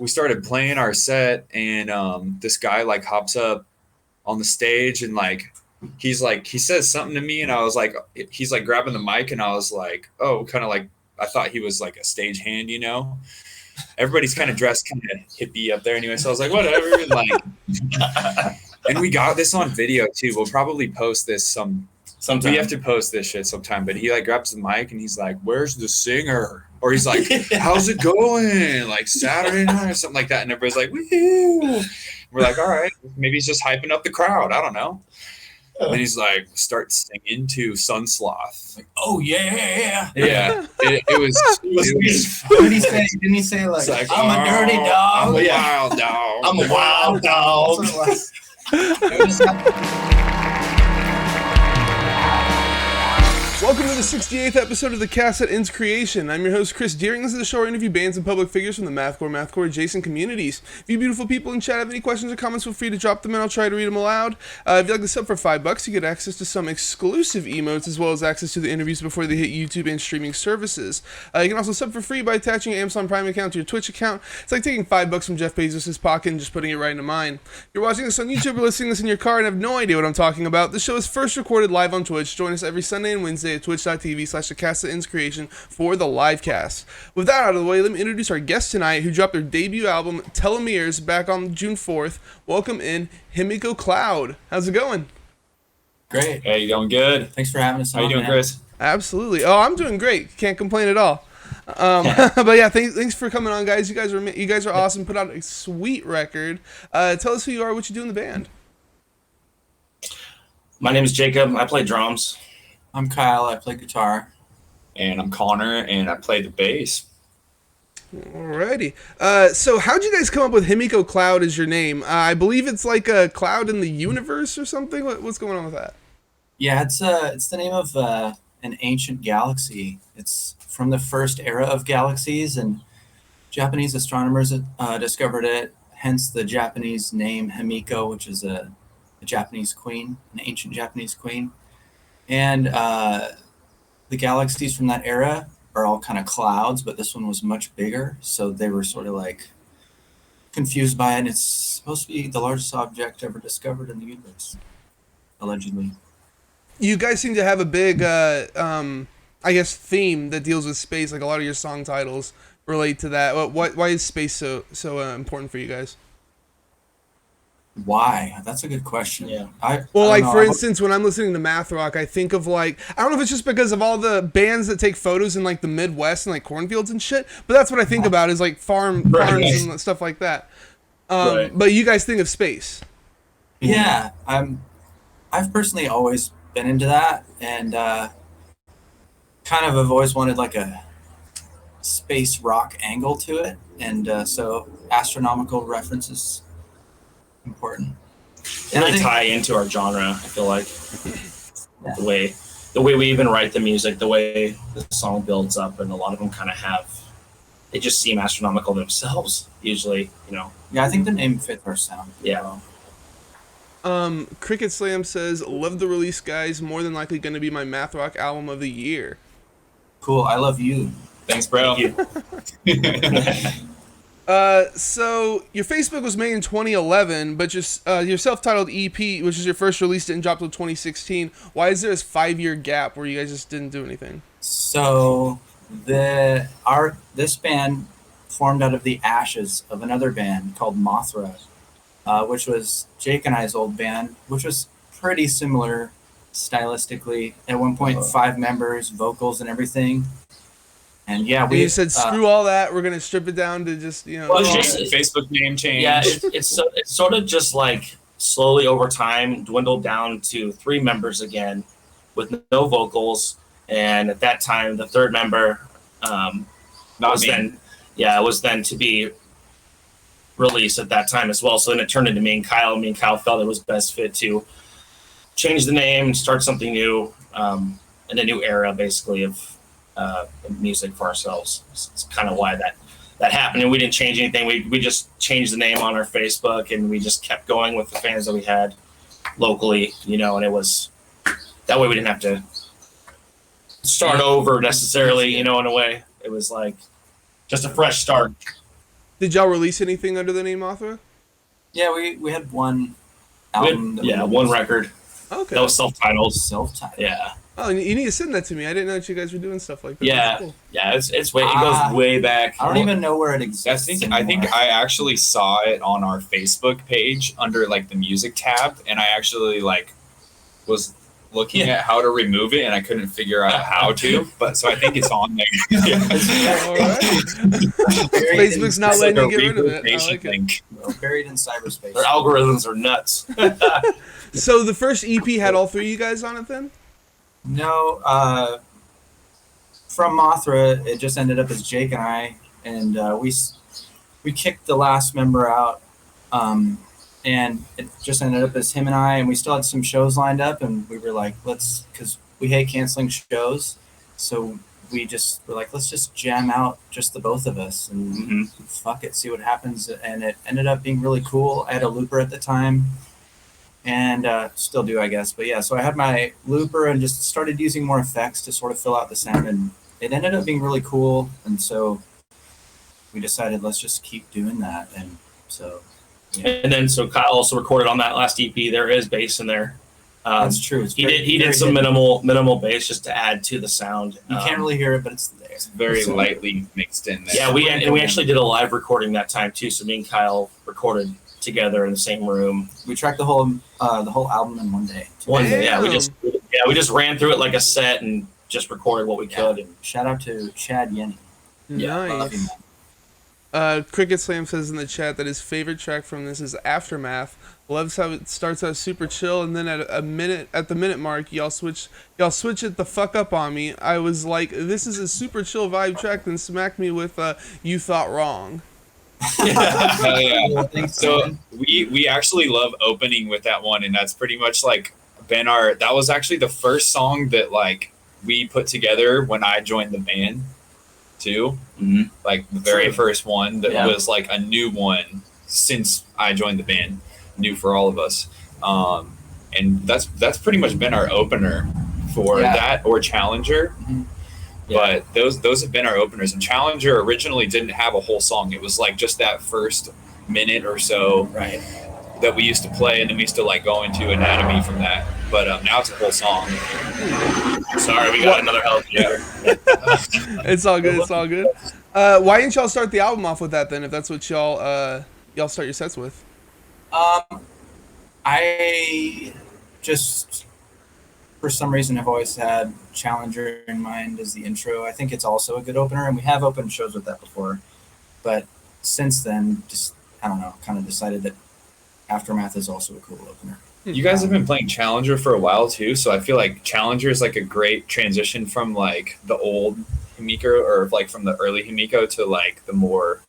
we started playing our set, and this guy like hops up on the stage, and he says something to me, and I was like, he's like grabbing the mic, and I was like, oh, kind of like I thought he was like a stage hand, Everybody's kind of dressed kind of hippie up there anyway, so I was like, whatever, and and we got this on video too. We'll probably post this sometime. We have to post this shit sometime. But he like grabs the mic and he's like, "Where's the singer?" Or he's like, "How's it going? Like Saturday night or something like that." And everybody's like, "Woo!" We're like, "All right, maybe he's just hyping up the crowd. I don't know." And then he's like, starts singing to Sunslaughter. Like, oh yeah. Yeah. It was What did he say? Didn't he say like I'm a dirty dog? I'm a wild dog. I'm a wild dog. Welcome to the 68th episode of the Cast That Ends Creation. I'm your host, Chris Deering. This is the show where I interview bands and public figures from the mathcore, adjacent communities. If you beautiful people in chat have any questions or comments, feel free to drop them and I'll try to read them aloud. If you'd like to sub for $5, you get access to some exclusive emotes as well as access to the interviews before they hit YouTube and streaming services. You can also sub for free by attaching your Amazon Prime account to your Twitch account. It's like taking $5 from Jeff Bezos' pocket and just putting it right into mine. If you're watching this on YouTube or listening to this in your car and have no idea what I'm talking about, the show is first recorded live on Twitch. Join us every Sunday and Wednesday at twitch.tv/thecastthatenscreation for the live cast. With that out of the way, let me introduce our guest tonight who dropped their debut album, Telomeres, back on June 4th. Welcome in Himiko Cloud. How's it going? Great. Hey, you going good? Thanks for having us on. How you doing, Chris? Absolutely. Oh, I'm doing great. Can't complain at all. But yeah, thanks for coming on, guys. You guys are awesome. Put out a sweet record. Tell us who you are, what you do in the band. My name is Jacob. I play drums. I'm Kyle. I play guitar. And I'm Connor, and I play the bass. Alrighty. So how'd you guys come up with Himiko Cloud as your name? I believe it's like a cloud in the universe or something. What's going on with that? Yeah, it's the name of an ancient galaxy. It's from the first era of galaxies, and Japanese astronomers discovered it. Hence the Japanese name Himiko, which is a Japanese queen, an ancient Japanese queen. And the galaxies from that era are all kind of clouds, but this one was much bigger. So they were sort of like confused by it. And it's supposed to be the largest object ever discovered in the universe, allegedly. You guys seem to have a big, I guess, theme that deals with space. Like a lot of your song titles relate to that. Why is space so important for you guys? Why? That's a good question. Yeah. For instance, when I'm listening to math rock, I think of I don't know if it's just because of all the bands that take photos in like the Midwest and like cornfields and shit, but that's what I think about is like farms and stuff like that. Right. But you guys think of space. Yeah, I've personally always been into that, and kind of have always wanted like a space rock angle to it, and so astronomical references important. And they tie into our genre, I feel like. Yeah. The way we even write the music, the way the song builds up, and a lot of them kind of they just seem astronomical themselves, usually, Yeah, I think the name fits our sound. Yeah. Cricket Slam says, love the release, guys. More than likely going to be my math rock album of the year. Cool. I love you. Thanks, bro. Thank you. So your Facebook was made in 2011, but just your self-titled EP, which is your first release, didn't drop until 2016. Why is there this 5-year gap where you guys just didn't do anything? So this band formed out of the ashes of another band called Mothra, which was Jake and I's old band, which was pretty similar stylistically. At one point, 5 members, vocals, and everything. And yeah, you said screw all that. We're gonna strip it down to just Well, just Facebook name change. Yeah, it's sort of just like slowly over time dwindled down to 3 members again, with no vocals. And at that time, the third member was then to be released at that time as well. So then it turned into me and Kyle. Me and Kyle felt it was best fit to change the name and start something new, in a new era, basically of music for ourselves. It's kind of why that happened, and we didn't change anything. We just changed the name on our Facebook, and we just kept going with the fans that we had locally, and it was that way we didn't have to start over necessarily, in a way. It was like just a fresh start. Did y'all release anything under the name Mothra? Yeah, we had one We had- album. yeah, one record Okay. that was self-titled. Self-titled. Yeah, Oh, you need to send that to me. I didn't know that you guys were doing stuff like that. yeah, That's cool. yeah. It goes way back. I don't even know where it exists. I think I actually saw it on our Facebook page under like the music tab, and I actually like was looking at how to remove it, and I couldn't figure out how to. But so I think it's on there. All right. Facebook's not It's like letting a you get rid of it. I reverberation like it. link. Buried in cyberspace. Their algorithms are nuts. So the first EP had all three of you guys on it then? No, from Mothra, it just ended up as Jake and I, and we kicked the last member out, and it just ended up as him and I, and we still had some shows lined up, and we were like, because we hate canceling shows, so we just were like, let's just jam out just the both of us, and fuck it, see what happens, and it ended up being really cool. I had a looper at the time. And still do, I guess. But yeah, so I had my looper and just started using more effects to sort of fill out the sound. And it ended up being really cool. And so we decided, let's just keep doing that. And so, yeah. And then so Kyle also recorded on that last EP. There is bass in there. That's true. He did some minimal bass just to add to the sound. You can't really hear it, but it's there. It's very lightly mixed in there. Yeah, we actually did a live recording that time too. So me and Kyle recorded together in the same room. We tracked the whole album in one day. One day, Damn. we just ran through it like a set and just recorded what we could. And Shout out to Chad Yenny. Love you, Nice. man. Cricket Slam says in the chat that his favorite track from this is Aftermath. Loves how it starts out super chill, and then at the minute mark, y'all switch it the fuck up on me. I was like, this is a super chill vibe track, then smacked me with You Thought Wrong. Hell yeah. Well, thanks, So man. we actually love opening with that one, and that's pretty much like that was actually the first song that like we put together when I joined the band too. Like the very first one that was like a new one since I joined the band, new for all of us. And that's pretty much been our opener for that or Challenger. But those have been our openers. And Challenger originally didn't have a whole song. It was like just that first minute or so that we used to play, and then we used to like go into Anatomy from that. But now it's a whole song. sorry, we got another help here. It's all good. It's all good. Why didn't y'all start the album off with that then? If that's what y'all start your sets with. I just, for some reason, have always had Challenger in mind as the intro. I think it's also a good opener, and we have opened shows with that before. But since then, just, I don't know, kind of decided that Aftermath is also a cool opener. You guys have been playing Challenger for a while too, so I feel like Challenger is like a great transition from like the old Himiko, or like from the early Himiko to like the more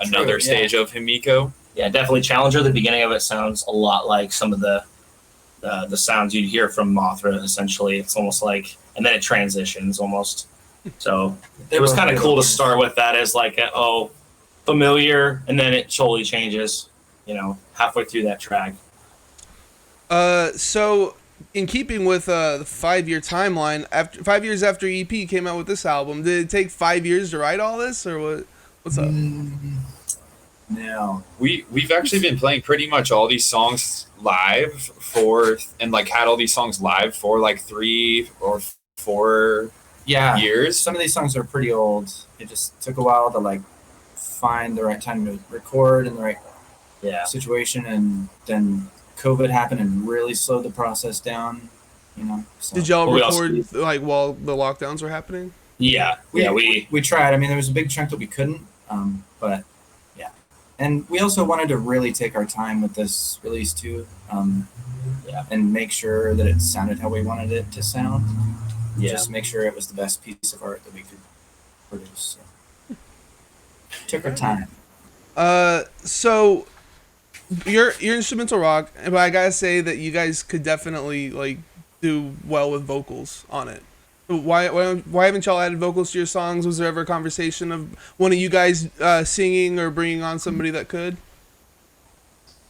another stage of Himiko. Yeah, definitely Challenger. The beginning of it sounds a lot like some of the sounds you'd hear from Mothra. Essentially, it's almost like, and then it transitions almost. So it was kind of cool to start with that as like familiar, and then it slowly changes. Halfway through that track. So in keeping with the 5-year timeline, after 5 years after EP came out with this album, did it take 5 years to write all this, or what's up? No. We've actually been playing pretty much all these songs live and like had all these songs live for like 3 or 4 years. Some of these songs are pretty old. It just took a while to like find the right time to record and the right situation, and then COVID happened and really slowed the process down. So. Did y'all record like while the lockdowns were happening? Yeah, we tried. I mean, there was a big chunk that we couldn't, but yeah. And we also wanted to really take our time with this release too, and make sure that it sounded how we wanted it to sound. Just make sure it was the best piece of art that we could produce. So. Took our time. So you're instrumental rock, but I gotta say that you guys could definitely like do well with vocals on it. Why haven't y'all added vocals to your songs? Was there ever a conversation of one of you guys singing or bringing on somebody that could?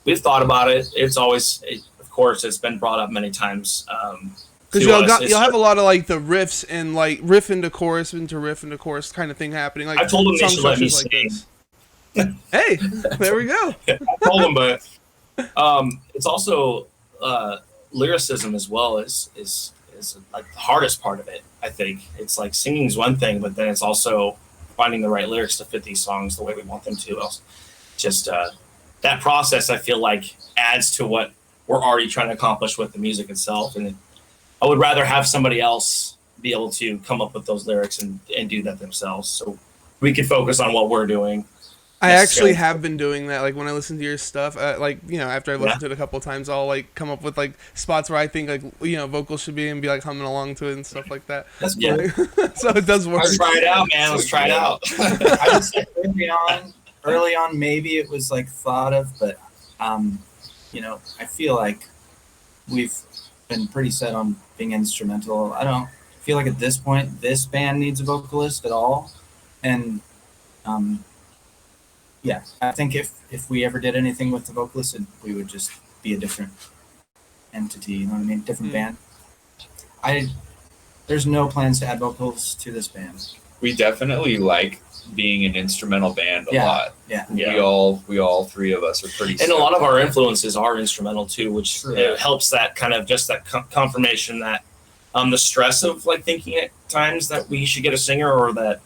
We've thought about it. It's always, of course, it's been brought up many times. Because y'all have a lot of like the riffs and like riff into chorus kind of thing happening. Like I told them they should let me like sing. Hey, there we go. I told him, but it's also lyricism as well is like the hardest part of it. I think it's like singing's one thing, but then it's also finding the right lyrics to fit these songs the way we want them to. Just that process, I feel like, adds to what we're already trying to accomplish with the music itself. And I would rather have somebody else be able to come up with those lyrics and do that themselves, so we can focus on what we're doing. I actually have been doing that. Like when I listen to your stuff, like after I've listened to it a couple of times, I'll like come up with like spots where I think like vocals should be and be like humming along to it and stuff like that. That's cool. So it does work. Let's try it out, man. Let's try it out. I would say early on, maybe it was like thought of, but I feel like we've been pretty set on being instrumental. I don't feel like at this point this band needs a vocalist at all, and yeah, I think if we ever did anything with the vocalist, we would just be a different entity. You know what I mean? Different band. There's no plans to add vocals to this band. We definitely like being an instrumental band a lot. Yeah. We all three of us are pretty. And a lot of our influences are instrumental too, which Sure. helps that kind of just that confirmation that the stress of like thinking at times that we should get a singer, or that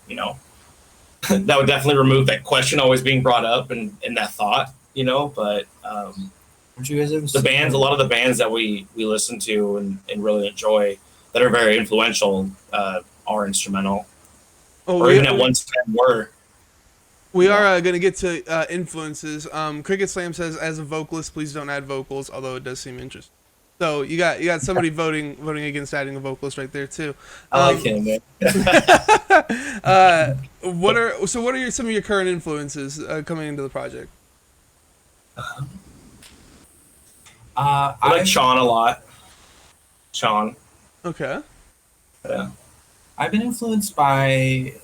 that would definitely remove that question always being brought up and that thought, but Aren't you guys ever the bands, a lot of the bands that we listen to and really enjoy that are very influential are instrumental, or even at one time were. We are going to get to influences. Cricket Slam says, as a vocalist, please don't add vocals, although it does seem interesting. So you got somebody voting against adding a vocalist right there too. I like him, man. What are some of your current influences coming into the project? I like Sean a lot. Sean. Okay. Yeah. I've been influenced by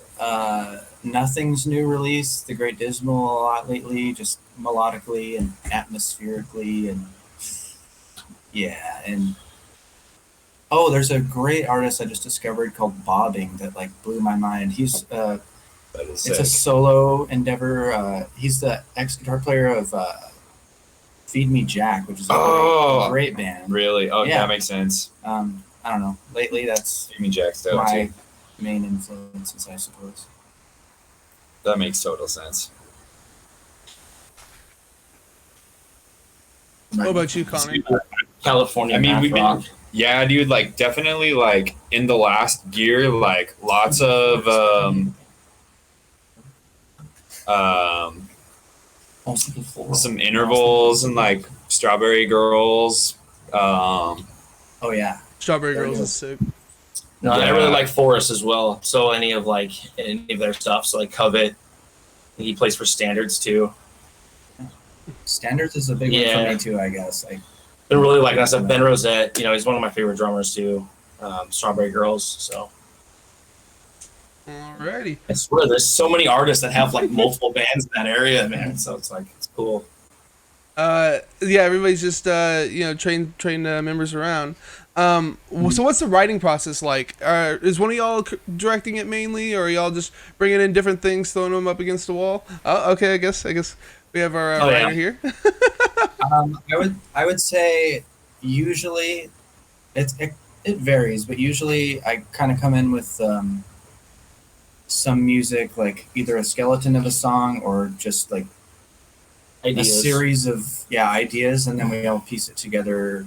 Nothing's new release, The Great Dismal, a lot lately, just melodically and atmospherically, and there's a great artist I just discovered called Bobbing that like blew my mind. He's it's a solo endeavor. He's the ex-guitar player of Feed Me Jack, which is a great band. Really? Oh, Yeah. that makes sense. I don't know. Lately, that's Feed Me Jack's dope my too. main influences, I suppose. That makes total sense. What about you, Connor? California. I mean, we've rock. been, yeah, dude, like definitely like in the last year, like lots of some intervals and like Strawberry Girls. Oh yeah, Strawberry There Girls you is sick. No, I Yeah. really like Forrest as well. So any of their stuff. So like Covet. He plays for Standards too. Standards is a big one for me too. I guess. Been really liking us. Ben Rosette. He's one of my favorite drummers too. Strawberry Girls. So Alrighty. I swear, there's so many artists that have like multiple bands in that area, man. So it's like it's cool. Yeah, everybody's just trained members around. So what's the writing process like? Is one of y'all directing it mainly, or are y'all just bringing in different things, throwing them up against the wall? Oh, okay, I guess we have our writer here. I would say usually it varies, but usually I kind of come in with some music, like either a skeleton of a song or just like Ideas. a series of ideas, and then we all piece it together.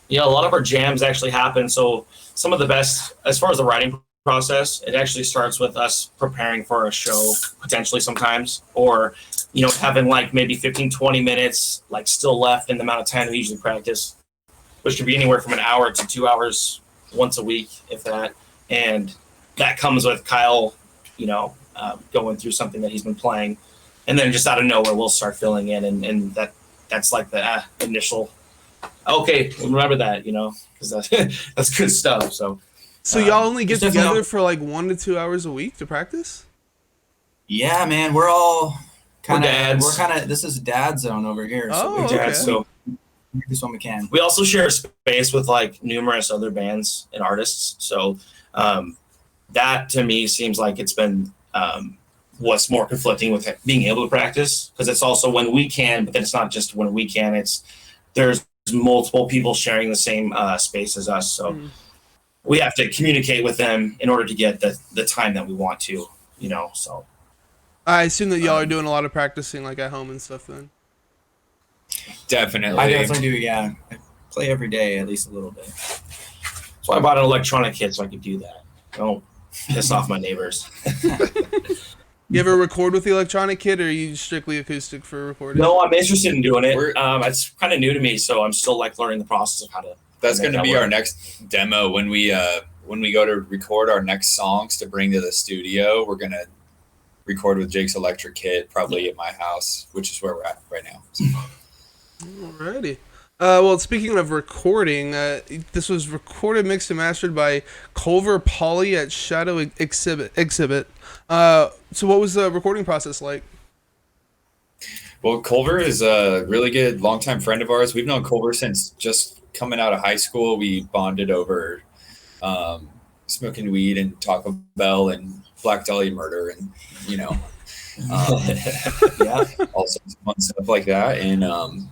Yeah, a lot of our jams actually happen. So some of the best, as far as the writing process, it actually starts with us preparing for a show potentially sometimes, or having like maybe 15, 20 minutes like still left in the amount of time we usually practice, which could be anywhere from an hour to 2 hours once a week, if that. And that comes with Kyle, going through something that he's been playing, and then just out of nowhere we'll start filling in, and that's like the initial. Okay, remember that, because that's good stuff. So y'all only get There's together definitely- for like 1 to 2 hours a week to practice? Yeah, man, we're all kind dads. of this is dad zone over here. So Oh, we okay. So do this when we can. we also share space with like numerous other bands and artists. So that to me seems like it's been what's more conflicting with being able to practice, because it's also when we can, but then it's not just when we can. There's multiple people sharing the same space as us, so we have to communicate with them in order to get the time that we want to, So I assume that y'all are doing a lot of practicing like at home and stuff then. Definitely. I definitely do. Yeah, I play every day, at least a little bit. I bought an electronic kit so I could do that. Don't piss off my neighbors. You ever record with the electronic kit, or are you strictly acoustic for recording? No, I'm interested in doing it. It's kind of new to me, so I'm still learning the process of how to. That's going to be our next demo when we go to record our next songs to bring to the studio. We're going to record with Jake's electric kit, probably at my house, which is where we're at right now. So. Alrighty. Well, speaking of recording, this was recorded, mixed, and mastered by Culver Polly at Shadow Exhibit. So what was the recording process like? Well, Culver is a really good longtime friend of ours. We've known Culver since just coming out of high school. We bonded over smoking weed and Taco Bell and Black Dahlia murder and, all sorts of fun stuff like that. And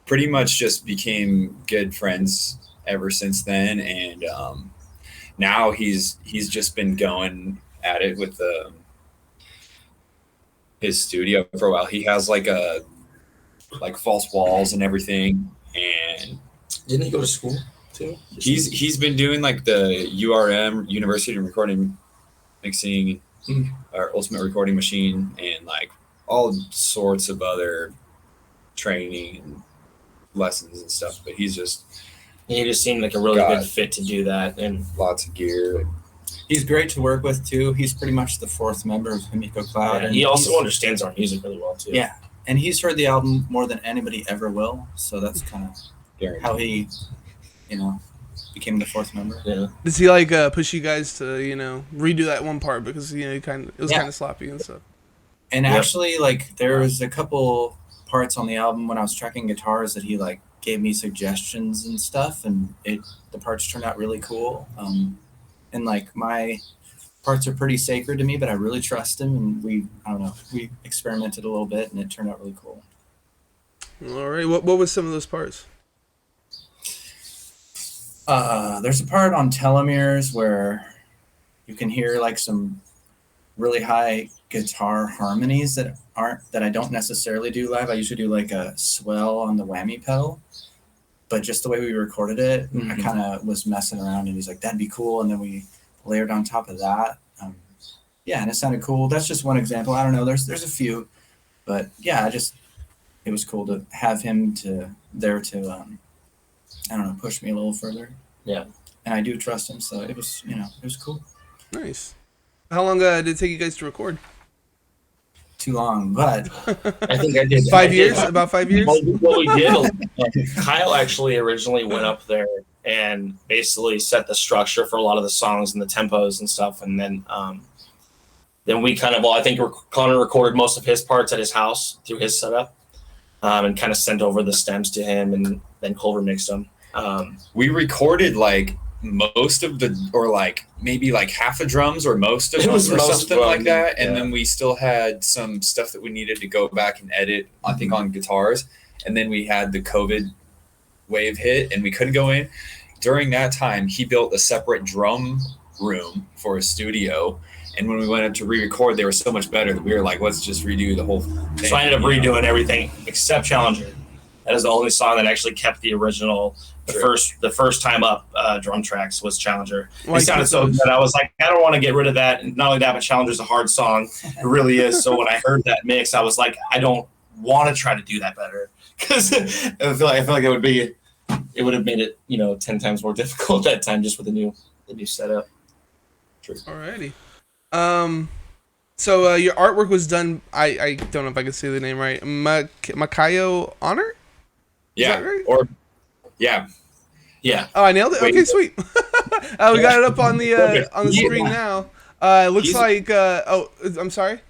pretty much just became good friends ever since then. And now he's just been going at it with his studio for a while. He has like false walls and everything. And didn't he go to school too? He's been doing like the URM, University of Recording Mixing, our Ultimate Recording Machine, and like all sorts of other training and lessons and stuff. But he just seemed like a really good fit to do that, and lots of gear. He's great to work with too. He's pretty much the fourth member of Himiko Cloud, and he also understands our music really well too. Yeah, and he's heard the album more than anybody ever will. So that's kind of how he, became the fourth member. Yeah. Does he push you guys to redo that one part because it was kind of sloppy and stuff? And actually, there was a couple parts on the album when I was tracking guitars that he gave me suggestions and stuff, and the parts turned out really cool. And my parts are pretty sacred to me, but I really trust him, and we experimented a little bit, and it turned out really cool. All right, what was some of those parts? There's a part on Telomeres where you can hear some really high guitar harmonies that I don't necessarily do live. I usually do a swell on the whammy pedal, but just the way we recorded it, I kind of was messing around, and he's like, that'd be cool. And then we layered on top of that. And it sounded cool. That's just one example. I don't know. There's a few, but yeah, it was cool to have him there to push me a little further. Yeah. And I do trust him. So it was cool. Nice. How long did it take you guys to record? Too long, but I think I did 5 years. About 5 years. What we did, Kyle actually originally went up there and basically set the structure for a lot of the songs and the tempos and stuff, and then we I think Connor recorded most of his parts at his house through his setup, and kind of sent over the stems to him, and then Culver mixed them. We recorded most of maybe half the drums or most of them or something like that, and then we still had some stuff that we needed to go back and edit, I think, on guitars. And then we had the COVID wave hit and we couldn't go in. During that time, he built a separate drum room for his studio, and when we went up to re-record, they were so much better that we were like, let's just redo the whole thing. So I ended up redoing everything except Challenger. That is the only song that actually kept the original. The first time up drum tracks was Challenger. It sounded so good. I was like, I don't want to get rid of that. And not only that, but Challenger's a hard song. It really is. So when I heard that mix, I was like, I don't want to try to do that better, because I feel like it would have made it 10 times more difficult that time just with the new setup. True. Alrighty. So your artwork was done. I don't know if I can say the name right. Makayo Honor. Yeah. Right? Yeah. Oh, I nailed it. Wait. Okay, sweet. We got it up on the screen now. It looks like. I'm sorry.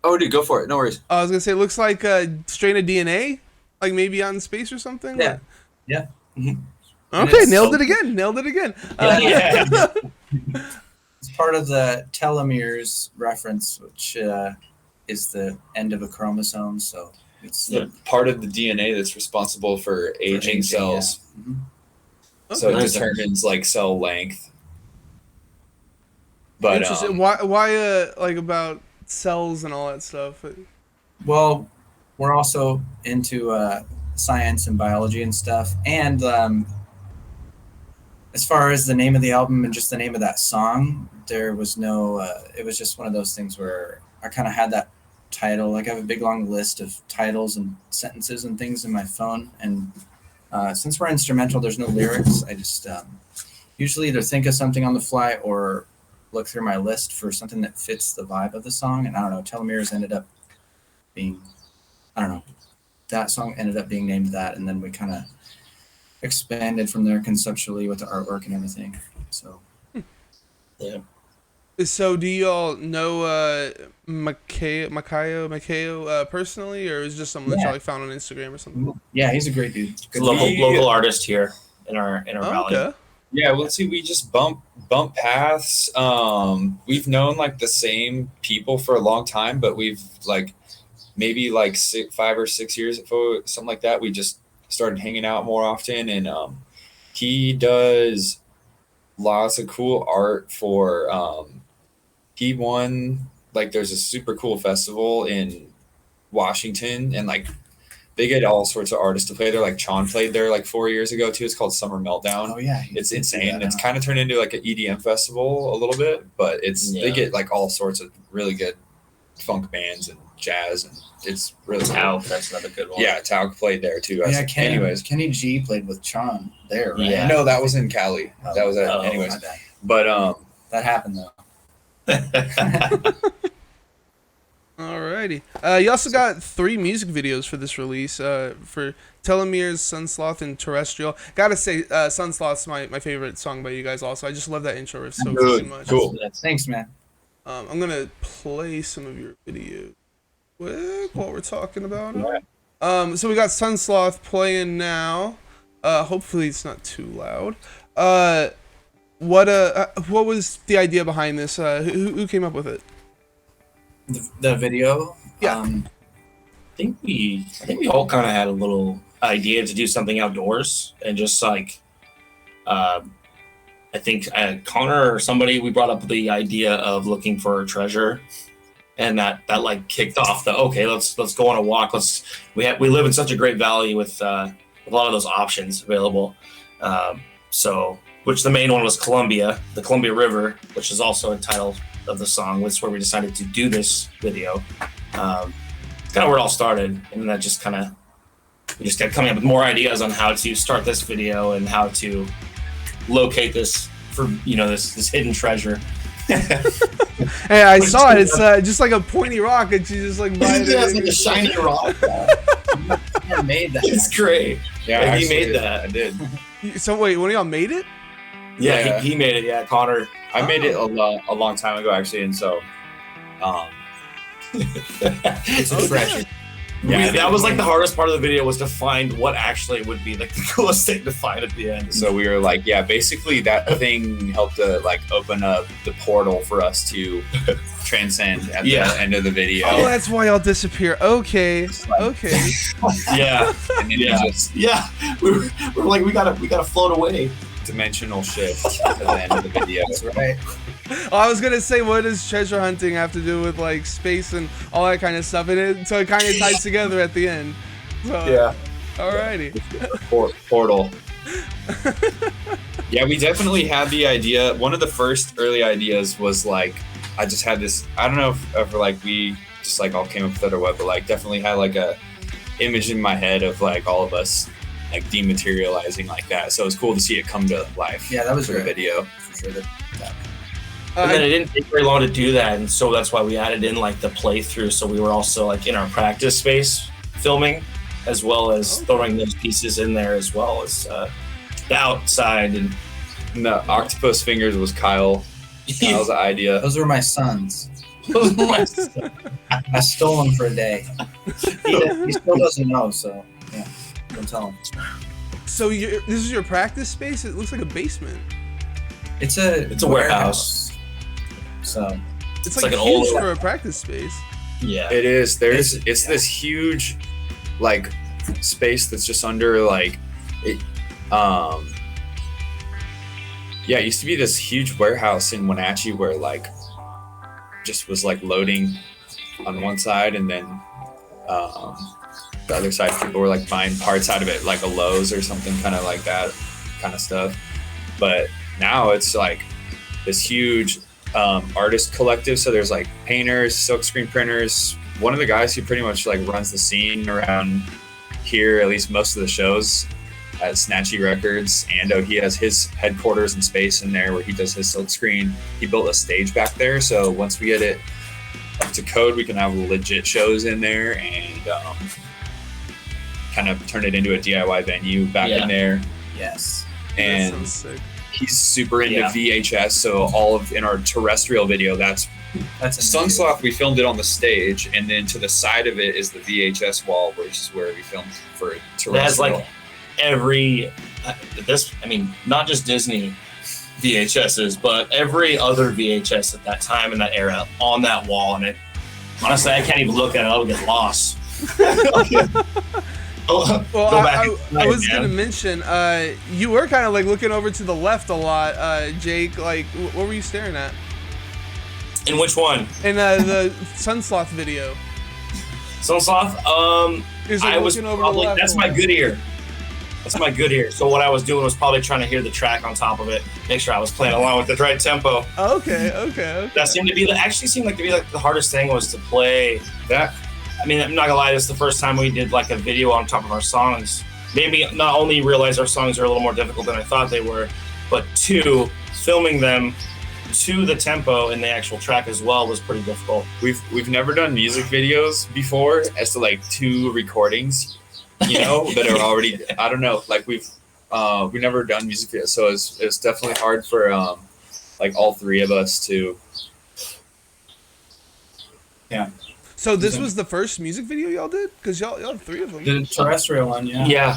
Oh, dude, go for it. No worries. I was gonna say it looks like a strain of DNA, like maybe out in space or something. Yeah. Yeah. Okay, nailed it again. It's part of the telomeres reference, which is the end of a chromosome. So it's part of the DNA that's responsible for aging cells. Yeah. Mm-hmm. So Okay. it determines like cell length. But interesting. Why like about cells and all that stuff? Well, we're also into science and biology and stuff. And as far as the name of the album and just the name of that song, there was no, it was just one of those things where I kind of had that title. Like I have a big long list of titles and sentences and things in my phone. And since we're instrumental, there's no lyrics. I just usually either think of something on the fly or look through my list for something that fits the vibe of the song. And I don't know, Telomeres ended up being, I don't know, that song ended up being named that. And then we kind of expanded from there conceptually with the artwork and everything. So, Yeah. So do you all know Makayo personally, or is it just someone that y'all like found on Instagram or something? Yeah, he's a great dude. Good Local artist here in our valley. Okay. yeah, well, let's see. We just bump paths. We've known like the same people for a long time, but we've like maybe like 5 or 6 years ago, something like that. We just started hanging out more often, and he does lots of cool art for. He won like there's a super cool festival in Washington, and like they get all sorts of artists to play there. Like Chon played there like 4 years ago too. It's called Summer Meltdown. Oh yeah, It's insane. It's kind of turned into like an EDM festival a little bit, but they get like all sorts of really good funk bands and jazz, and it's really Tauk, that's another good one. Yeah, Tauk played there too. Yeah, anyways, Kenny G played with Chon there, right? Yeah. no, that was in Cali. That was anyways. My bad. But That happened though. Alrighty. You also got 3 music videos for this release. For Telomeres, Sunslaughter, and Terrestrial. Gotta say, Sunslaughter's my favorite song by you guys. Also, I just love that intro riff so Good. freaking much. Cool. Thanks, man. I'm gonna play some of your videos quick while we're talking about it. So we got Sunslaughter playing now. Hopefully it's not too loud. What was the idea behind this? Who came up with it? The video. Yeah. I think we all kind of had a little idea to do something outdoors, and just like I think Connor or somebody, we brought up the idea of looking for a treasure, and that like kicked off the let's go on a walk. We live in such a great valley with a lot of those options available. So which the main one was the Columbia River, which is also a title of the song. That's where we decided to do this video. It's kind of where it all started, and that just we just kept coming up with more ideas on how to start this video and how to locate this for this hidden treasure. Hey, I saw it. It's just like a pointy rock, and she just like It's like a shiny rock. I made that. It's great. Yeah, he made that. I did. So wait, one of y'all made it? Yeah, he made it. Yeah, Connor. I made it a long time ago actually, and so It's a treasure. Yeah, that was like the hardest part of the video, was to find what actually would be like the coolest thing to find at the end. So we were like, yeah, basically that thing helped to like open up the portal for us to transcend at the end of the video. Oh, that's why y'all disappear. Okay. Okay. Yeah. And then We're like, we gotta float away. dimensional shift at the end of the video. That's right. Oh, I was gonna say, what does treasure hunting have to do with like space and all that kind of stuff? So it kind of ties together at the end. So, Yeah. Alrighty. Portal. Yeah, we definitely had the idea. One of the first early ideas was like, I just had this, I don't know if ever like we just like all came up with it or what, but like definitely had like a image in my head of like all of us like dematerializing like that. So it was cool to see it come to life. Yeah, that was for the great. video. For sure. And then it didn't take very long to do that, and so that's why we added in like the playthrough. So we were also like in our practice space filming, as well as throwing those pieces in there, as well as the outside. And the octopus fingers was Kyle's idea. Those were my sons. I stole them for a day. He still doesn't know, so yeah, don't tell him. So this is your practice space? It looks like a basement. It's a warehouse. So It's like like an huge old- for a practice space. Yeah. It is. It's this huge, like, space that's just under like, it. Yeah, it used to be this huge warehouse in Wenatchee where like, just was like loading on one side, and then the other side people were like buying parts out of it, like a Lowe's or something, kind of like that kind of stuff. But now it's like this huge artist collective. So there's like painters, silkscreen printers. One of the guys who pretty much like runs the scene around here, at least most of the shows at Snatchy Records, Ando, he has his headquarters and space in there where he does his silkscreen. He built a stage back there, so once we get it up to code, we can have legit shows in there and kind of turn it into a DIY venue back in there. yes. That And sounds sick. he's super into Yeah. VHS, so all of in our terrestrial video, that's Sunslaughter. We filmed it on the stage, and then to the side of it is the VHS wall, which is where we filmed for terrestrial. It has like every not just Disney VHSs, but every other VHS at that time in that era on that wall. And it honestly, I can't even look at it. I'll get lost. Well, Go back I was man. gonna mention, you were kind of like looking over to the left a lot, Jake. Like, what were you staring at? In which one? In the Sunslaughter video. Sunslaughter? He was, like, I was looking over to the probably, left that's a my lot. good ear. That's my good ear. So what I was doing was probably trying to hear the track on top of it, make sure I was playing along with the right tempo. Okay. That seemed like the hardest thing was to play that. I mean, I'm not gonna lie, this is the first time we did like a video on top of our songs. Maybe not only realize our songs are a little more difficult than I thought they were, but two, filming them to the tempo in the actual track as well was pretty difficult. We've never done music videos before as to like two recordings, you know, that are already, I don't know, like we've never done music videos, so it's definitely hard for like all three of us to. Yeah. So this was the first music video y'all did? Because y'all have three of them. The terrestrial one, Yeah,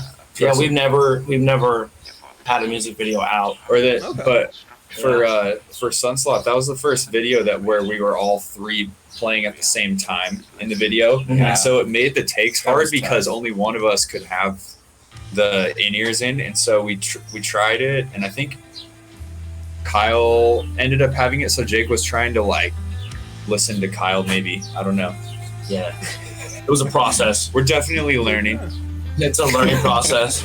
we've never had a music video out. Or that, Okay. but for Sunslaughter, that was the first video that where we were all three playing at the same time in the video, Yeah. and so it made the takes That hard was because tough. only one of us could have the in-ears in, and so we tried it, and I think Kyle ended up having it, so Jake was trying to like listen to Kyle, maybe, I don't know. Yeah, it was a process. We're definitely learning. It's a learning process.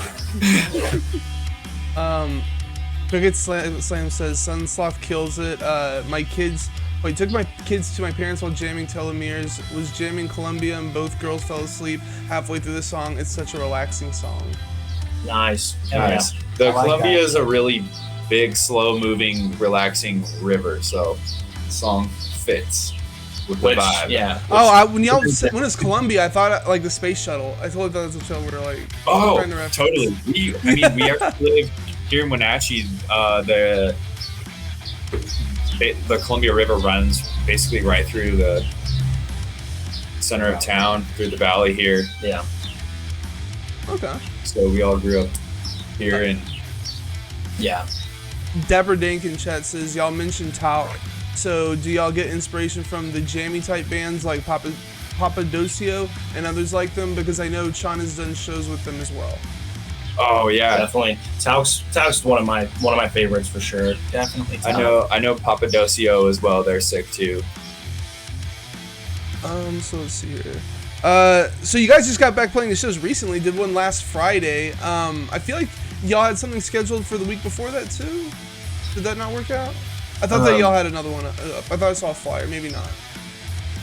Cricket Slam says Sunslaughter kills it. Took my kids to my parents while jamming Telomeres. Was jamming Columbia and both girls fell asleep halfway through the song. It's such a relaxing song. Nice. Nice. The I like Columbia that. is a really big, slow-moving, relaxing river, so the song fits with the Which, vibe. yeah. When it's Columbia, I thought like the space shuttle. I totally thought that's a show where like. Oh, trying to reference. totally. We actually live here in Wenatchee. The Columbia River runs basically right through the center of town, through the valley here. Yeah. Okay. So we all grew up here, and Yeah. Deborah Dink in chat says y'all mentioned Talc. So do y'all get inspiration from the jammy type bands like Papadosio and others like them? Because I know Sean has done shows with them as well. oh yeah, Definitely. Talc's one of my favorites for sure. Definitely. I know Papadosio as well. They're sick too. So let's see here. So you guys just got back playing the shows recently. Did one last Friday. I feel like y'all had something scheduled for the week before that too. Did that not work out? I thought that y'all had another one up. I thought I saw a flyer. Maybe not.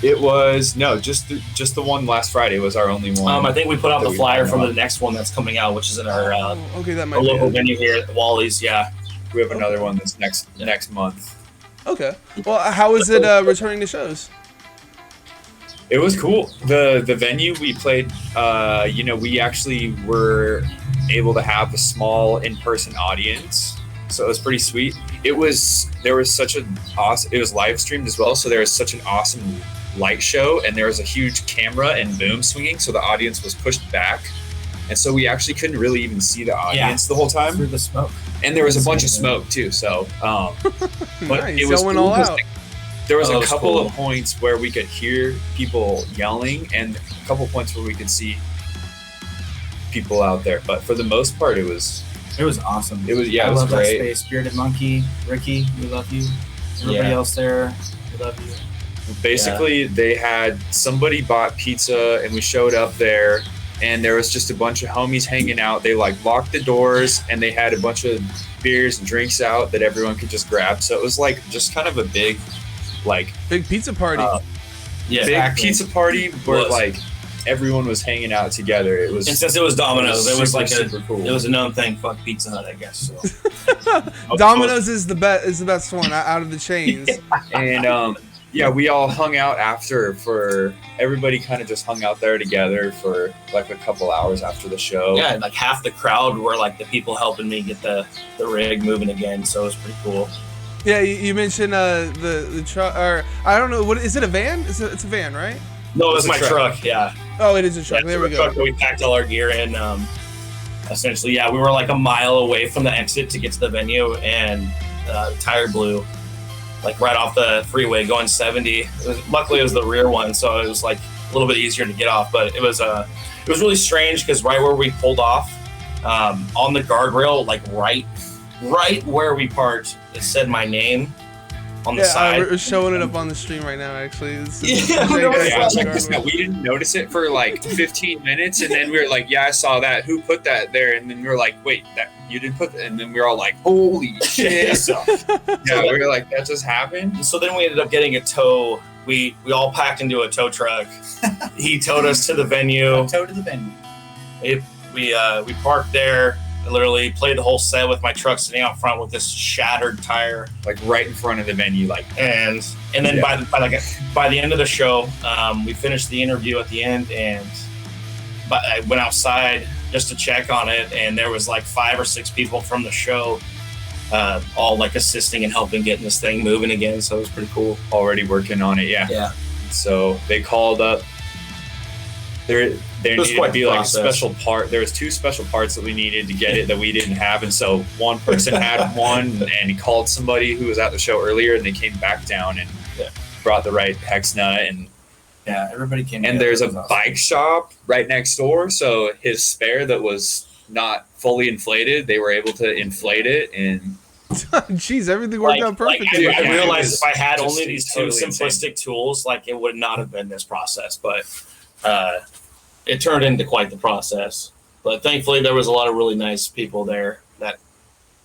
It was just the one last Friday was our only one. I think we put out that the we flyer put from out. the next one that's coming out, which is in our Okay, that might our be local it. venue here at Wally's. Yeah. We have another one that's next month. Okay. Well, how is it returning to shows? It was cool. The venue we played, we actually were able to have a small in-person audience, so it was pretty sweet. It was live streamed as well, so there was such an awesome light show, and there was a huge camera and boom swinging, so the audience was pushed back, and so we actually couldn't really even see the audience the whole time. through the smoke. And there was a bunch of smoke too, so but Nice. it was Y'all went cool all 'cause, out. there was Oh, a that's couple cool. of points where we could hear people yelling, and a couple points where we could see people out there. But for the most part, it was awesome. yeah, I it was love that great. space. Bearded Monkey, Ricky, we love you. Everybody Yeah. else there, we love you. Basically, they had somebody bought pizza, and we showed up there, and there was just a bunch of homies hanging out. They like locked the doors, and they had a bunch of beers and drinks out that everyone could just grab. So it was like just kind of a big, like Big pizza party. Yeah. big Exactly. pizza party where Was. like everyone was hanging out together. It was And since it was Domino's, it was super, like super cool. it was a known thing. Fuck Pizza Hut, I guess. So. Domino's is the best one out of the chains. And yeah, we all hung out after for everybody kind of just hung out there together for like a couple hours after the show. Yeah, like half the crowd were like the people helping me get the rig moving again. So it was pretty cool. Yeah, you mentioned the truck, or I don't know, what is it? A van? It's a van, right? No, it was It's a my truck. truck. Yeah. Oh, it is a truck. Yeah, There so we the go. truck that we packed all our gear in. Essentially, yeah, we were like a mile away from the exit to get to the venue, and the tire blew, like right off the freeway going 70. Luckily, it was the rear one, so it was like a little bit easier to get off. But it was really strange because right where we pulled off, on the guardrail, like right where we parked, it said my name on the Yeah, side. we're showing it up on the stream right now. Actually, it's Yeah, Jake no, has Yeah, got the check this guardrail. out. We didn't notice it for like 15 minutes, and then we were like, "Yeah, I saw that. Who put that there?" And then we were like, "Wait, that you didn't put that?" And then we were all like, "Holy shit!" Yeah, we were like, "That just happened." So then we ended up getting a tow. We all packed into a tow truck. He towed us to the venue. Toe to the venue. We parked there. I literally played the whole set with my truck sitting out front with this shattered tire. Like right in front of the venue, like And then Yeah. by the end of the show, we finished the interview at the end, and I went outside just to check on it, and there was like 5 or 6 people from the show, all like assisting and helping getting this thing moving again. So it was pretty cool. already working on it. Yeah. Yeah. So they called up. There was needed quite to be the like a process. special part. There was 2 special parts that we needed to get it that we didn't have, and so one person had one, and he called somebody who was at the show earlier, and they came back down and Yeah. brought the right hex nut, and Yeah, everybody came. and together. there's a It was awesome. bike shop right next door. So his spare that was not fully inflated, they were able to inflate it, and Jeez, everything worked out perfectly. I Yeah, realized it if I had was only just these totally 2 simplistic tools, like it would not have been this process. But it turned into quite the process. But thankfully, there was a lot of really nice people there that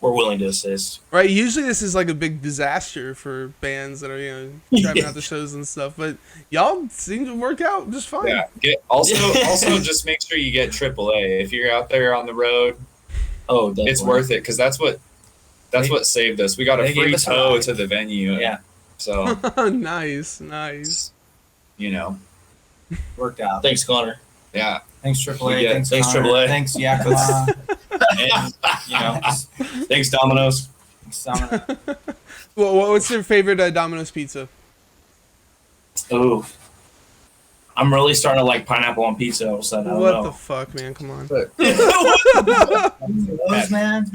were willing to assist. Right, usually this is like a big disaster for bands that are driving out the shows and stuff, but y'all seem to work out just fine. yeah. Also just make sure you get AAA if you're out there on the road. Oh, definitely. It's worth it because that's what saved us. We got a They gave free us a tow ride. to the venue. Yeah. So Nice. Worked out. Thanks, Connor. Yeah. Thanks AAA. Yeah, Thanks thanks, Connor. AAA. Thanks Yakima. And thanks, Domino's. Summer. Well, what's your favorite Domino's pizza? Ooh. I'm really starting to like pineapple on pizza all of a sudden. I don't What know. the fuck, man? Come on. Those, man.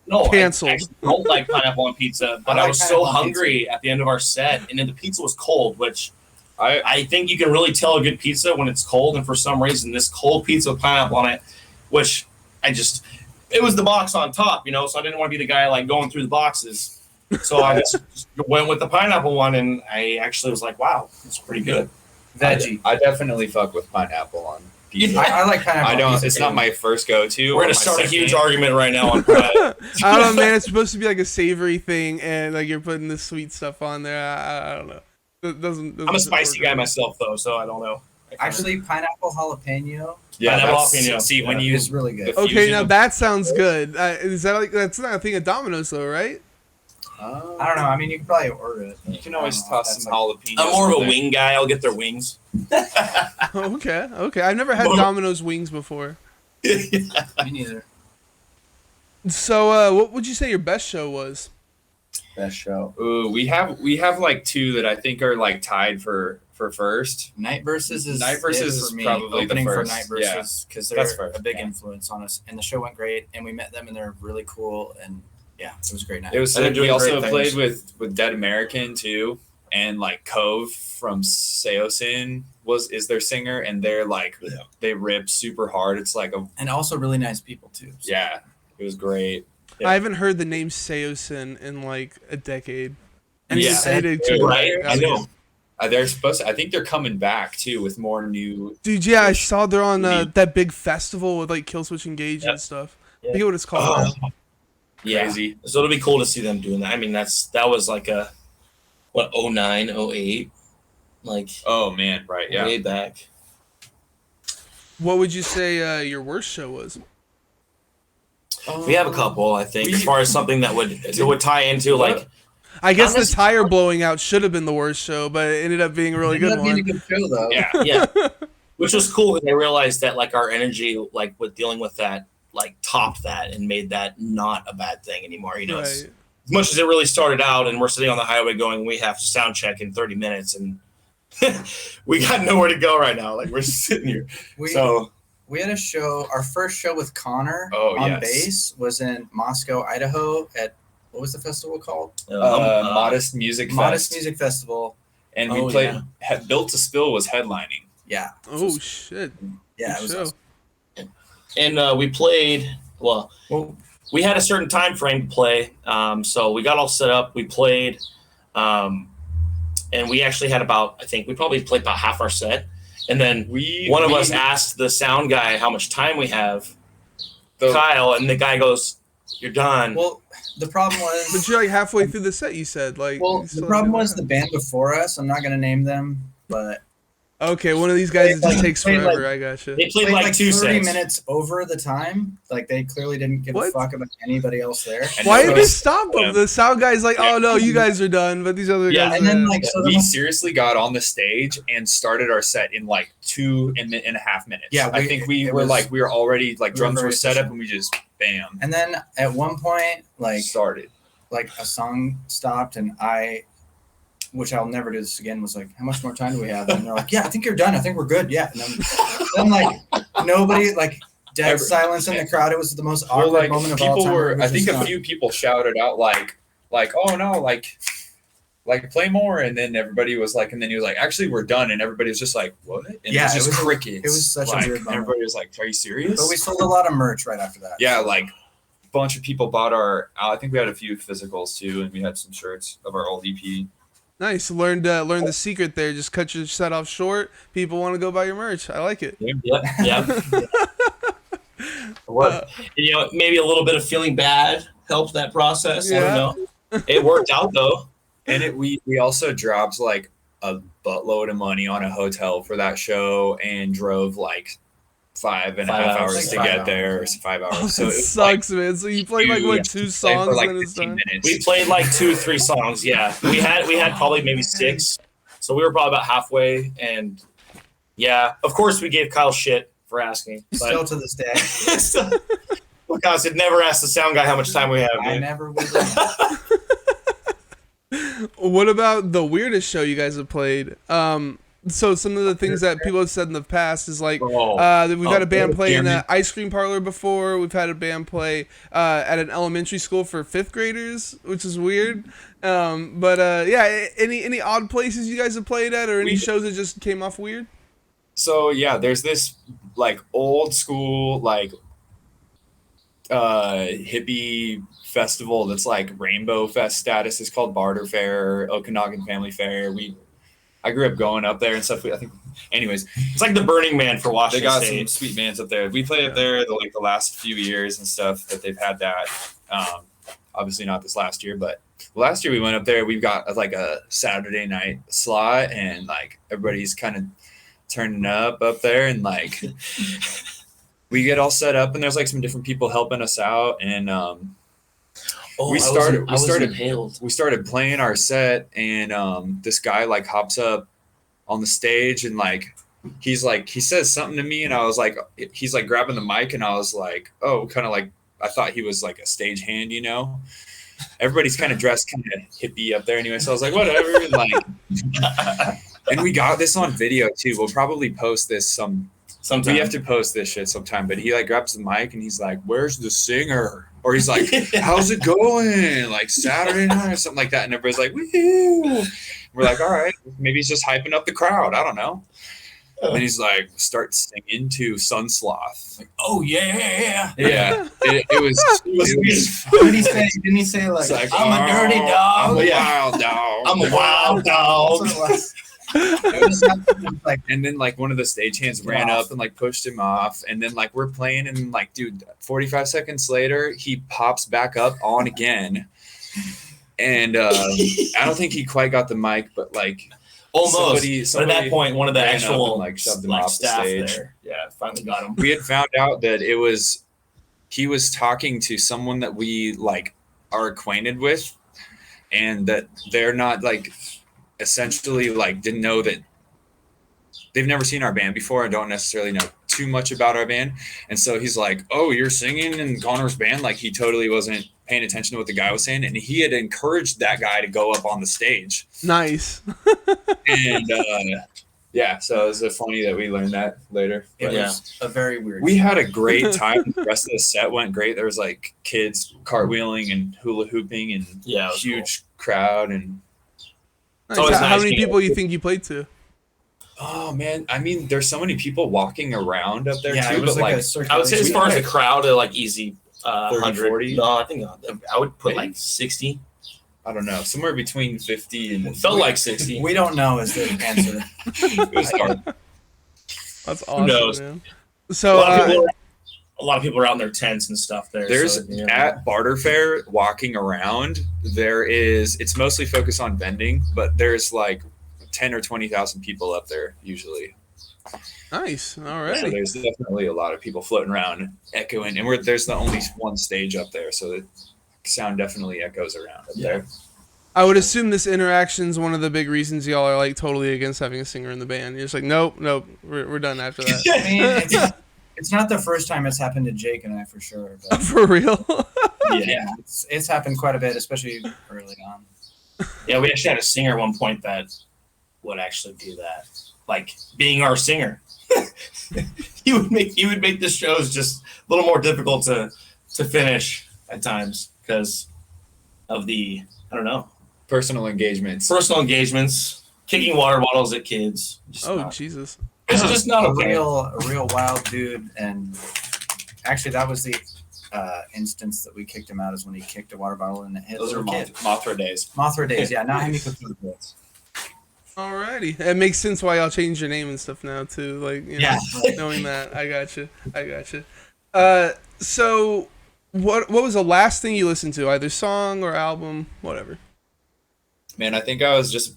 No, Canceled. I actually don't like pineapple on pizza, but I I, like was so pineapple on hungry at the end of our set, and then the pizza was cold, which I I think you can really tell a good pizza when it's cold, and for some reason, this cold pizza with pineapple on it, which it was the box on top, so I didn't want to be the guy like going through the boxes. So I just went with the pineapple one, and I actually was like, wow, it's pretty good. Veggie. I definitely fuck with pineapple on pizza. I like pineapple. I don't. pizza It's too. not my first go-to. We're or gonna my start a second. huge argument right now on I don't know, man. It's supposed to be like a savory thing, and like you're putting this sweet stuff on there. I don't know. It doesn't I'm a spicy guy myself, though, so I don't know. Actually, pineapple jalapeno Yeah, Pineapple that's, jalapeno. see when Yeah. you is really good. the Okay, fusion now of- that sounds good. Is that like that's not a thing at Domino's though, right? I don't know. I mean, you can probably order it. You can always I don't know if toss that's some like- jalapenos. I'm more of in a there. wing guy. I'll get their wings. Okay. I've never had Well- Domino's wings before. Me neither. So, what would you say your best show was? Best show. Ooh, we have like 2 that I think are like tied for first. Night Versus is Night Versus it is for me. probably the Opening for first. Night Yeah. Versus because That's they're first, a big yeah. influence on us, and the show went great, and we met them, and they're really cool, and yeah, it was a great night. It was. And they're We doing also great played things. with Dead American too. and like Cove from Seosin is their singer, and they're like they rip super hard. It's like and also really nice people too. So. Yeah, it was great. I haven't heard the name Seosin in like a decade. And yeah, right. I know. They're supposed to, I think they're coming back too with more new. Dude, yeah, I saw they're on that big festival with like Killswitch Engage and stuff. I forget what it's called. Crazy. So it'll be cool to see them doing that. I mean, that was like a 09, 08, like oh man, right, yeah, way back. What would you say your worst show was? We have a couple, I think, as far as something that would tie into like. I guess the tire blowing out should have been the worst show, but it ended up being a really good one. Being a good show though. Yeah, which was cool because I realized that like our energy, like with dealing with that, like topped that and made that not a bad thing anymore. You know, Right. as much as it really started out, and we're sitting on the highway going, we have to sound check in 30 minutes, and we got nowhere to go right now. Like we're just sitting here. We had a show. Our first show with Connor on bass was in Moscow, Idaho. At what was the festival called? Modest Music Festival. And we played. Built to Spill was headlining. Yeah. Oh shit. Yeah, it was awesome. And we played. Well, we had a certain time frame to play, so we got all set up. We played, and we actually had about. I think we probably played about half our set. And then one of us asked the sound guy how much time we have, Kyle, and the guy goes, "You're done." Well, the problem was... But you're like halfway through the set, you said. Like, well, the problem was the band before us. I'm not going to name them, but... Okay, one of these guys that just takes forever. I gotcha. They played like 2 30 sets. minutes over the time. Like, they clearly didn't give a fuck about anybody else there. Why did they stop them? The sound guy's like, "Oh no, you guys are done," but these other guys. And then like we seriously got on the stage and started our set in like 2.5 minutes. Yeah, I think we were already like drums were set up and we just bam. And then at one point, like started, like a song stopped and which I'll never do this again, was like, "How much more time do we have?" And they're like, "Yeah, I think you're done. I think we're good." Yeah. And then like nobody, like dead silence in the crowd. It was the most awkward moment of all time. I think a few people shouted out like, "Oh no, like play more." And then everybody was like, and then he was like, "Actually, we're done." And everybody was just like, "What?" And it was just crickets. It was such a weird moment. Everybody was like, "Are you serious?" But we sold a lot of merch right after that. Yeah, like a bunch of people bought our. I think we had a few physicals too, and we had some shirts of our old EP. Nice. Learned the secret there. Just cut your set off short. People want to go buy your merch. I like it. Yeah. What? Maybe a little bit of feeling bad helped that process. Yeah. I don't know. It worked out though. And we also dropped like a buttload of money on a hotel for that show and drove like 5.5 hours to get there. Or 5 hours. Oh, so it sucks, man. So you played like 2 songs for like and it's 15 done. minutes. We played like 2-3 songs. Yeah, we had probably maybe 6. So we were probably about halfway. And yeah, of course we gave Kyle shit for asking. But Still to this day. Well, Kyle said never ask the sound guy how much time we have. I Dude. never would. What about the weirdest show you guys have played? So some of the things that people have said in the past is like that we've had a band play in an ice cream parlor before. We've had a band play at an elementary school for 5th graders, which is weird. Yeah, any odd places you guys have played at, or any shows that just came off weird? So yeah, there's this like old school like hippie festival that's like Rainbow Fest status. It's called Barter Fair, Okanagan Family Fair. I grew up going up there and stuff. I think, anyways, It's like the Burning Man for they Washington got State. some sweet bands up there. We played up there the last few years and stuff that they've had that. Obviously not this last year, but last year we went up there. We've got like a Saturday night slot and like everybody's kind of turning up there and like we get all set up and there's like some different people helping us out and we started playing our set and this guy like hops up on the stage and like he says something to me and I was like, he's like grabbing the mic and I was like, oh, kind of like I thought he was like a stagehand, you know. Everybody's kind of dressed kind of hippie up there anyway, so I was like, whatever. And like, and we got this on video too. We'll probably post this sometime. We have to post this shit sometime. But he like grabs the mic and he's like, "Where's the singer?" Or he's like, "How's it going?" Like Saturday night or something like that. And everybody's like, "Woo!" We're like, all right, maybe he's just hyping up the crowd. I don't know. And then he's like, start singing to Sunslaughter. Like, oh yeah. Yeah, it was What did he say? Didn't he say like, it's like, I'm a dirty "Oh, dog? I'm a wild dog. I'm a wild dog. That's what it was. It was like, And then like one of the stagehands ran up and like pushed him off. And then like we're playing and like, dude, 45 seconds later, he pops back up on again. And I don't think he quite got the mic, but like Almost. somebody But at that point, one of the ran up actual and, like, shoved him off the staff stage. there, finally got him. we had found out that he was talking to someone that we like are acquainted with, and that they're not like essentially like didn't know that they've never seen our band before and don't necessarily know too much about our band. And so he's like, oh, you're singing in Connor's band? Like he totally wasn't paying attention to what the guy was saying. And he had encouraged that guy to go up on the stage. Nice. And yeah, so it was funny that we learned that later. it But was a very weird. we had a great time. The rest of the set went great. There was like kids cartwheeling and hula hooping and Yeah, it was huge crowd. And Nice. always How nice many being- people you think you played to? oh man, I mean, there's so many people walking around up there yeah, too. it was But like, like, a circulation. I would say as far as the crowd, like easy 30, 100. 40? No, I think I would put Maybe? like 60. I don't know, somewhere between 50 and It felt like 60. we don't know is the answer. it was hard. That's awesome, knows? man. a, So, lot of people, a lot of people are out in their tents and stuff there. There's so, you know. at Barter Fair walking around. It's mostly focused on vending, but there's like 10 or 20,000 people up there usually. nice. All So right. there's definitely a lot of people floating around, echoing, and there's the only one stage up there, so the sound definitely echoes around up there. I would assume this interaction's one of the big reasons y'all are like totally against having a singer in the band. You're just like, nope, we're done after that. I mean, it's not the first time it's happened to Jake and I for sure. But For real? yeah, it's happened quite a bit, especially early on. Yeah, we actually had a singer at one point that would actually do that, like being our singer. he would make the shows just a little more difficult to finish at times because of the Personal engagements. personal engagements, kicking water bottles at kids. Jesus. It's just not a okay. real wild dude. And actually, that was the instance that we kicked him out, is when he kicked a water bottle and it hit Those a are little kid. Mothra days. Mothra days, yeah. Now Himiko Cloud. Alrighty. It makes sense why y'all changed your name and stuff now too. Like, you know, Yeah. knowing that. I got you. So what was the last thing you listened to? Either song or album, whatever. Man, I think I was just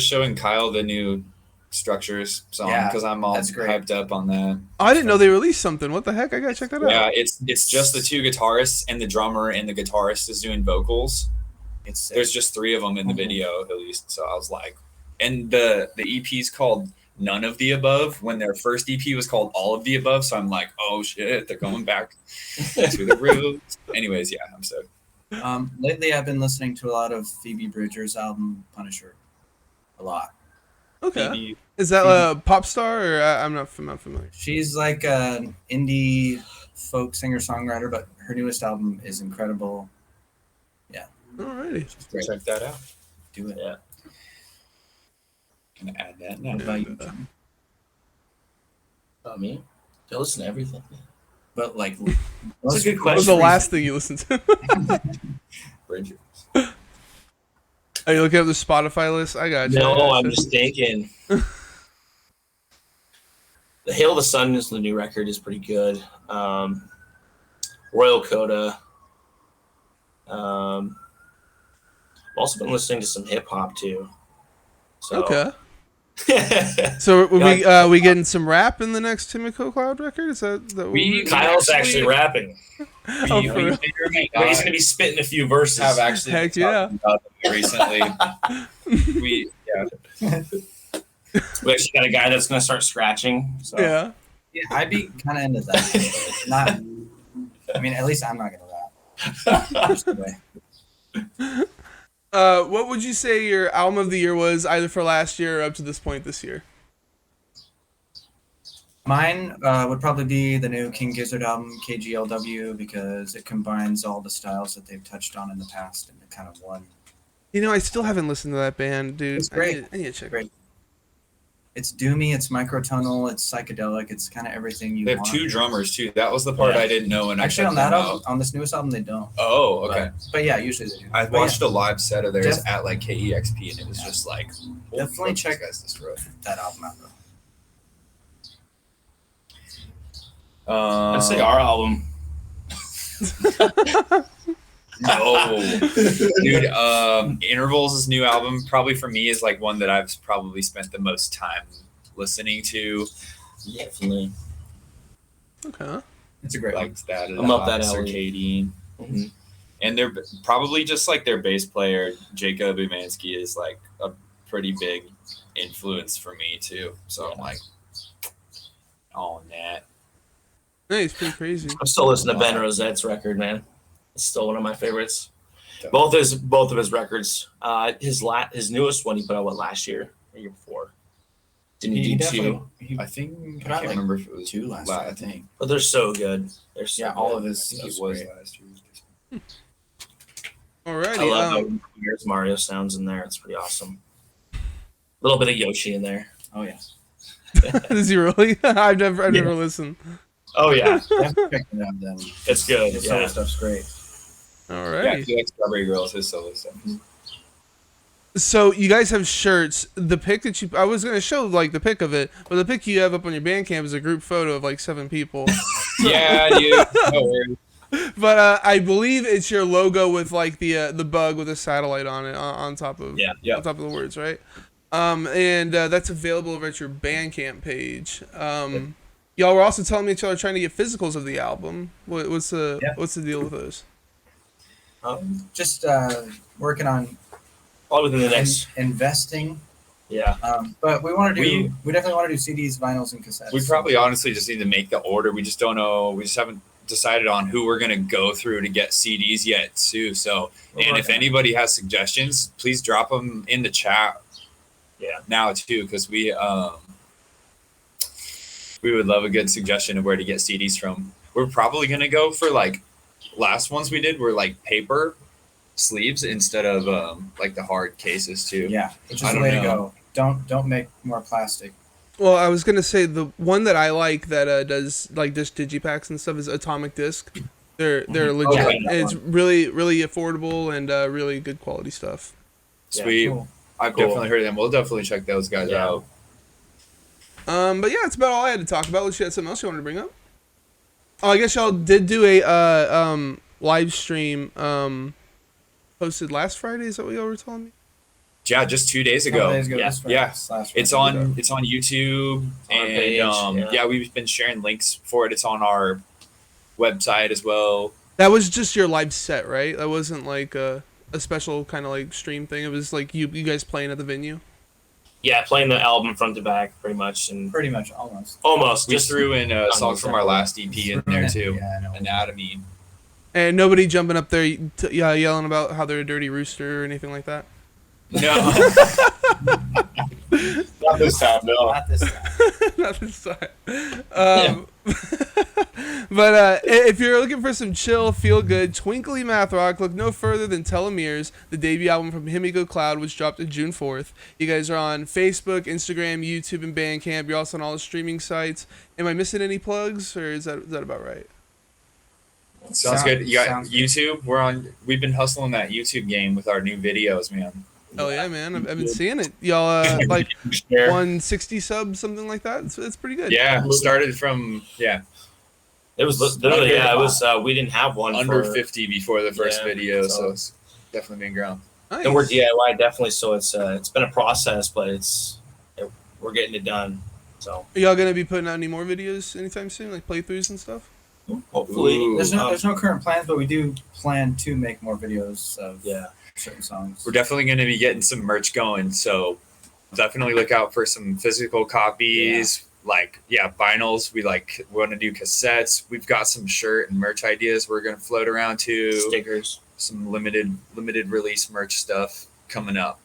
showing Kyle the new Structures song Yeah, because I'm all that's great. hyped up on that. Oh, I didn't know they released something. What the heck? I gotta check that out. Yeah, it's just the two guitarists and the drummer, and the guitarist is doing vocals. It's There's just three of them in the Mhm. video at least. So I was like, and the EP's called None of the Above when their first EP was called All of the Above. So I'm like, oh shit, they're going back to the roots. Anyways, yeah, I'm stoked. lately I've been listening to a lot of Phoebe Bridgers' album Punisher. A lot. Okay. Maybe Is that a pop star or I'm not familiar? She's like an indie folk singer-songwriter, but her newest album is incredible. Alrighty. Great. check that out. Do it. Yeah. Gonna add that now. What about you, John? Me? I listen to everything. But like, That's a good What was question. the last thing you listened to? Bridges. Are you looking at the Spotify list? I got you. No, I'm just thinking. The Hail of the Sun is the new record, is pretty good. Royal Coda. I've also been listening to some hip hop too. So, Okay. So we getting some rap in the next Himiko Cloud record? Is that what We- Kyle's actually rapping. Oh, for real? But he's gonna be spitting a few verses. have actually Heck been talking about them recently. We We actually got a guy that's gonna start scratching. So. Yeah. yeah, I'd be kind of into that. Not, I mean, at least I'm not gonna rap. Just the way. What would you say your album of the year was, either for last year or up to this point this year? Mine would probably be the new King Gizzard album, KGLW, because it combines all the styles that they've touched on in the past into kind of one You know, I still haven't listened to that band, dude. It's great. I need to check. Great. It's doomy, it's microtonal, it's psychedelic, it's kind of everything you They have want. 2 drummers too. That was the part I didn't know when Actually, I on that album, on this newest album, they don't. Oh, okay. But yeah, usually they do. I watched a live set of theirs Def- at like KEXP, and it was just like, Definitely check guys destroyed. that album out, though. I'd say our album. No, dude. Intervals' new album, probably for me, is like one that I've probably spent the most time listening to. Definitely. Okay. It's a great one. Like that. I'm up that alley. Circadian. Mm-hmm. And they're probably just like their bass player, Jacob Umansky, is like a pretty big influence for me too. So I'm like, on that. Nice, pretty crazy. I'm still listening to Ben Rosette's record, man. It's still one of my favorites. Definitely. Both of his records. His newest one he put out last year, or year before. Didn't he do 2? He I think Put I out, can't like, remember if it was 2 last year, I think. But they're so good. They're so Yeah, good. all of his I think it stuff's was great. last year. Alrighty. I love how weird Mario sounds in there. It's pretty awesome. A little bit of Yoshi in there. Oh yeah. Is he really? I've never listened. Oh yeah, Definitely check it out then. it's good. His solo Yeah. stuff's great. Yeah, Alrighty. he likes Strawberry Girls, his solo stuff. So you guys have shirts. The pic that I was gonna show like the pic of it, but the pic you have up on your Bandcamp is a group photo of like 7 people. Yeah, dude. No worries. But I believe it's your logo with like the bug with a satellite on it on top of on top of the words, right? And that's available over at your Bandcamp page. Y'all were also telling me that y'all are trying to get physicals of the album. What's the deal with those? Just working on Probably within the next. investing. Yeah. But we want to do. We definitely want to do CDs, vinyls, and cassettes. We probably honestly just need to make the order. We just don't know. We just haven't decided on who we're going to go through to get CDs yet, too. So, and if anybody has suggestions, please drop them in the chat. Yeah. Now, too, because we would love a good suggestion of where to get CDs from. We're probably going to go for like last ones we did were like paper sleeves instead of like the hard cases too. Yeah, which is I the don't way to know. go. Don't make more plastic. Well, I was gonna say the one that I like that does like just digipacks and stuff is Atomic Disc. They're legit. Okay. It's really affordable and really good quality stuff. Sweet. Yeah, cool. I've Cool. definitely heard of them. We'll definitely check those guys Yeah. out. But yeah, that's about all I had to talk about. Unless you had something else you wanted to bring up. Oh, I guess y'all did do a live stream posted last Friday. Is that what y'all were telling me? Yeah, just 2 days Couple ago. days ago, Yeah. this Friday, Yeah. last It's Friday. on YouTube On our and page, yeah. we've been sharing links for it. It's on our website as well. That was just your live set, right? That wasn't like a special kind of like stream thing. It was like you guys playing at the venue. Yeah, playing the album front to back, pretty much, and Pretty much almost. almost We just threw in a song the from our last EP in there too. Yeah, I know. Anatomy. And nobody jumping up there yelling about how they're a dirty rooster or anything like that. No. Not this time, no. Not this time. Not this time. But if you're looking for some chill, feel good, twinkly math rock, look no further than Telomeres, the debut album from Himiko Cloud, which dropped on June 4th. You guys are on Facebook, Instagram, YouTube, and Bandcamp. You're also on all the streaming sites. Am I missing any plugs, or is that about right? Sounds good. You got Sounds good. YouTube. We've been hustling that YouTube game with our new videos, man. Oh yeah, man, I've been seeing it. Y'all like Share. 160 subs, something like that. It's pretty good. Yeah, started from It was literally, yeah, it was, we didn't have one under for, 50 before the first Yeah, video, so so- it's definitely been grown. Nice. and we're DIY definitely, so it's been a process, but we're getting it done, so Are y'all gonna be putting out any more videos anytime soon, like playthroughs and stuff? hopefully, Ooh. There's no current plans, but we do plan to make more videos of certain songs. We're definitely going to be getting some merch going, so definitely look out for some physical copies. Like vinyls. We want to do cassettes. We've got some shirt and merch ideas we're going to float around to. stickers. Some limited release merch stuff coming up.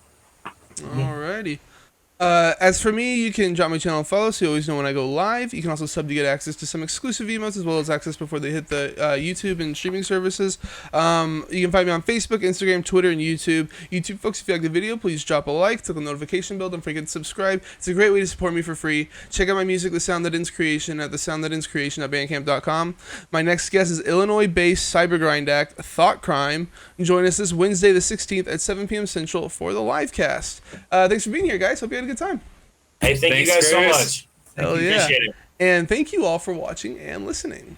Alrighty. As for me, you can drop my channel and follow so you always know when I go live. You can also sub to get access to some exclusive emotes as well as access before they hit the YouTube and streaming services. You can find me on Facebook, Instagram, Twitter, and YouTube. YouTube folks, if you like the video, please drop a like, click the notification bell, don't forget to subscribe. It's a great way to support me for free. Check out my music, The Sound That Ends Creation, at thesoundthatenscreation.bandcamp.com. My next guest is Illinois-based cybergrind act Thought Crime. Join us this Wednesday the 16th at 7 p.m. Central for the live cast. Thanks for being here, guys. Hope you had a good time. Hey, thank Thanks, you guys so Chris. much. Hell yeah. Appreciate it. And thank you all for watching and listening.